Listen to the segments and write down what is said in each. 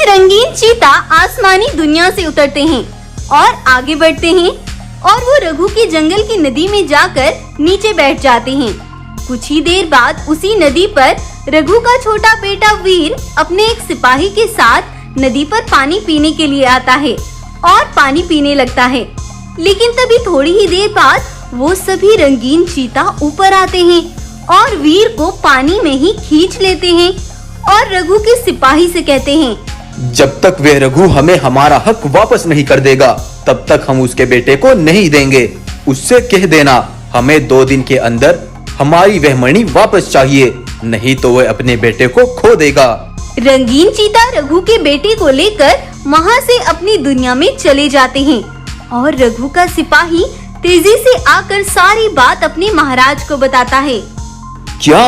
रंगीन चीता आसमानी दुनिया से उतरते हैं और आगे बढ़ते हैं और वो रघु के जंगल की नदी में जाकर नीचे बैठ जाते हैं। कुछ ही देर बाद उसी नदी पर रघु का छोटा बेटा वीर अपने एक सिपाही के साथ नदी पर पानी पीने के लिए आता है और पानी पीने लगता है। लेकिन तभी थोड़ी ही देर बाद वो सभी रंगीन चीता ऊपर आते हैं और वीर को पानी में ही खींच लेते हैं और रघु के सिपाही से कहते हैं, जब तक वह रघु हमें हमारा हक वापस नहीं कर देगा तब तक हम उसके बेटे को नहीं देंगे। उससे कह देना हमें 2 दिन के अंदर हमारी वह मणि वापस चाहिए, नहीं तो वह अपने बेटे को खो देगा। रंगीन चीता रघु के बेटे को लेकर वहाँ से अपनी दुनिया में चले जाते हैं और रघु का सिपाही तेजी से आकर सारी बात अपने महाराज को बताता है। क्या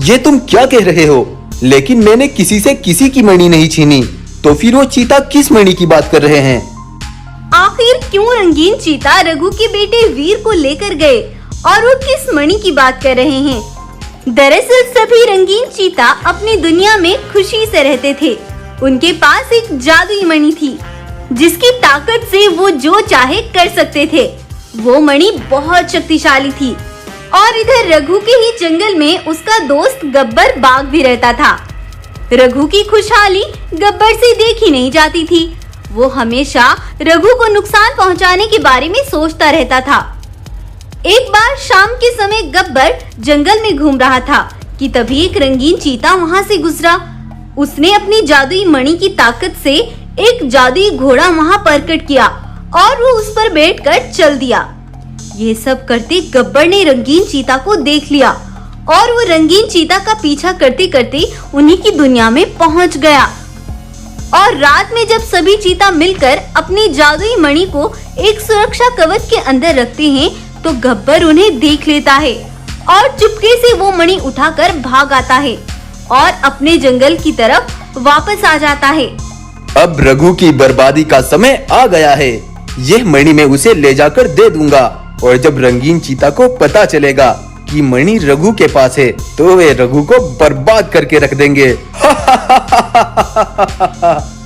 ये तुम क्या कह रहे हो? लेकिन मैंने किसी से किसी की मणि नहीं छीनी, तो फिर वो चीता किस मणि की बात कर रहे हैं? आखिर क्यों रंगीन चीता रघु के बेटे वीर को लेकर गए और वो किस मणि की बात कर रहे हैं? दरअसल सभी रंगीन चीता अपनी दुनिया में खुशी से रहते थे। उनके पास एक जादुई मणि थी जिसकी ताकत से वो जो चाहे कर सकते थे। वो मणि बहुत शक्तिशाली थी और इधर रघु के ही जंगल में उसका दोस्त गब्बर बाघ भी रहता था। रघु की खुशहाली गब्बर से देखी नहीं जाती थी। वो हमेशा रघु को नुकसान पहुंचाने के बारे में सोचता रहता था। एक बार शाम के समय गब्बर जंगल में घूम रहा था कि तभी एक रंगीन चीता वहां से गुजरा। उसने अपनी जादुई मणि की ताकत से एक जादुई घोड़ा वहां प्रकट किया और वो उस पर बैठकर चल दिया। ये सब करते गब्बर ने रंगीन चीता को देख लिया और वो रंगीन चीता का पीछा करते करते उन्हीं की दुनिया में पहुंच गया। और रात में जब सभी चीता मिलकर अपनी जादुई मणि को एक सुरक्षा कवच के अंदर रखते हैं तो गब्बर उन्हें देख लेता है और चुपके से वो मणि उठाकर भाग आता है और अपने जंगल की तरफ वापस आ जाता है। अब रघु की बर्बादी का समय आ गया है। यह मणि मैं उसे ले जाकर दे दूंगा और जब रंगीन चीता को पता चलेगा कि मणि रघु के पास है तो वे रघु को बर्बाद करके रख देंगे।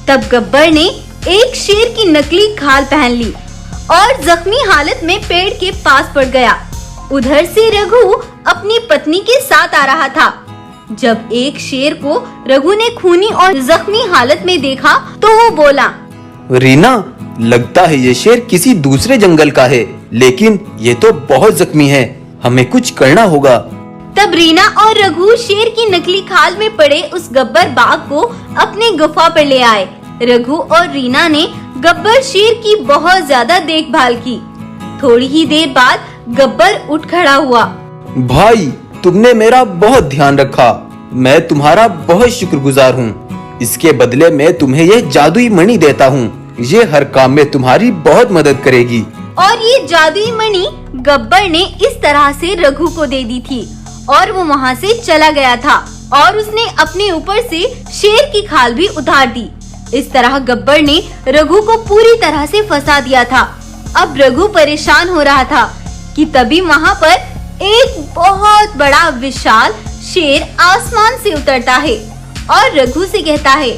तब गब्बर ने एक शेर की नकली खाल पहन ली और जख्मी हालत में पेड़ के पास पड़ गया। उधर से रघु अपनी पत्नी के साथ आ रहा था। जब एक शेर को रघु ने खूनी और जख्मी हालत में देखा तो वो बोला, रीना, लगता है ये शेर किसी दूसरे जंगल का है, लेकिन ये तो बहुत जख्मी है, हमें कुछ करना होगा। तब रीना और रघु शेर की नकली खाल में पड़े उस गब्बर बाघ को अपनी गुफा पर ले आए। रघु और रीना ने गब्बर शेर की बहुत ज्यादा देखभाल की। थोड़ी ही देर बाद गब्बर उठ खड़ा हुआ। भाई, तुमने मेरा बहुत ध्यान रखा, मैं तुम्हारा बहुत शुक्रगुजार हूँ। इसके बदले मैं तुम्हें ये जादुई मणि देता हूँ, ये हर काम में तुम्हारी बहुत मदद करेगी। और ये जादुई मणि गब्बर ने इस तरह से रघु को दे दी थी और वो वहाँ से चला गया था और उसने अपने ऊपर से शेर की खाल भी उतार दी। इस तरह गब्बर ने रघु को पूरी तरह से फंसा दिया था। अब रघु परेशान हो रहा था कि तभी वहाँ पर एक बहुत बड़ा विशाल शेर आसमान से उतरता है और रघु से कहता है,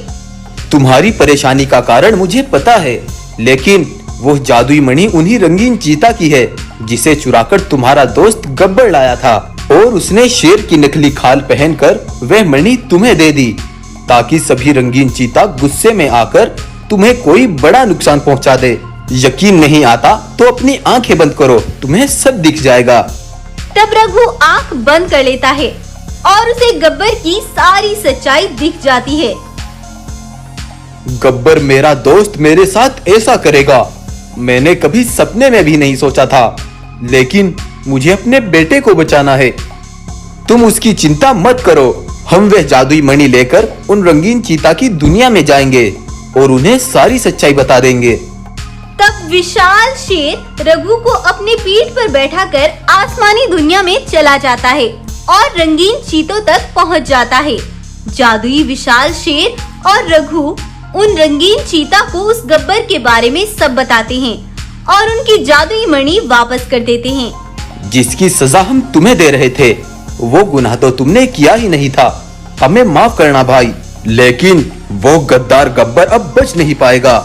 तुम्हारी परेशानी का कारण मुझे पता है, लेकिन वो जादुई मणि उन्हीं रंगीन चीता की है जिसे चुराकर तुम्हारा दोस्त गब्बर लाया था और उसने शेर की नकली खाल पहनकर वह मणि तुम्हें दे दी ताकि सभी रंगीन चीता गुस्से में आकर तुम्हें कोई बड़ा नुकसान पहुंचा दे। यकीन नहीं आता तो अपनी आंखें बंद करो, तुम्हें सब दिख जाएगा। तब रघु आंख बंद कर लेता है और उसे गब्बर की सारी सच्चाई दिख जाती है। गब्बर मेरा दोस्त मेरे साथ ऐसा करेगा, मैंने कभी सपने में भी नहीं सोचा था, लेकिन मुझे अपने बेटे को बचाना है। तुम उसकी चिंता मत करो, हम वह जादुई मणि लेकर उन रंगीन चीता की दुनिया में जाएंगे और उन्हें सारी सच्चाई बता देंगे। तब विशाल शेर रघु को अपनी पीठ पर बैठाकर आसमानी दुनिया में चला जाता है और रंगीन चीतों तक पहुंच जाता है। जादुई विशाल शेर और रघु उन रंगीन चीता को उस गब्बर के बारे में सब बताते हैं और उनकी जादुई मणि वापस कर देते हैं। जिसकी सजा हम तुम्हें दे रहे थे वो गुनाह तो तुमने किया ही नहीं था, हमें माफ करना भाई, लेकिन वो गद्दार गब्बर अब बच नहीं पाएगा।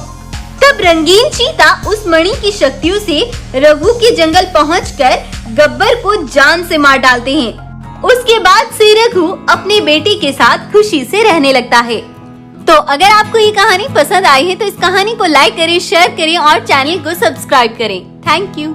तब रंगीन चीता उस मणि की शक्तियों से रघु के जंगल पहुंचकर गब्बर को जान से मार डालते हैं। उसके बाद से रघु अपने बेटे के साथ खुशी से रहने लगता है। तो अगर आपको ये कहानी पसंद आई है तो इस कहानी को लाइक करें, शेयर करें और चैनल को सब्सक्राइब करें। Thank you.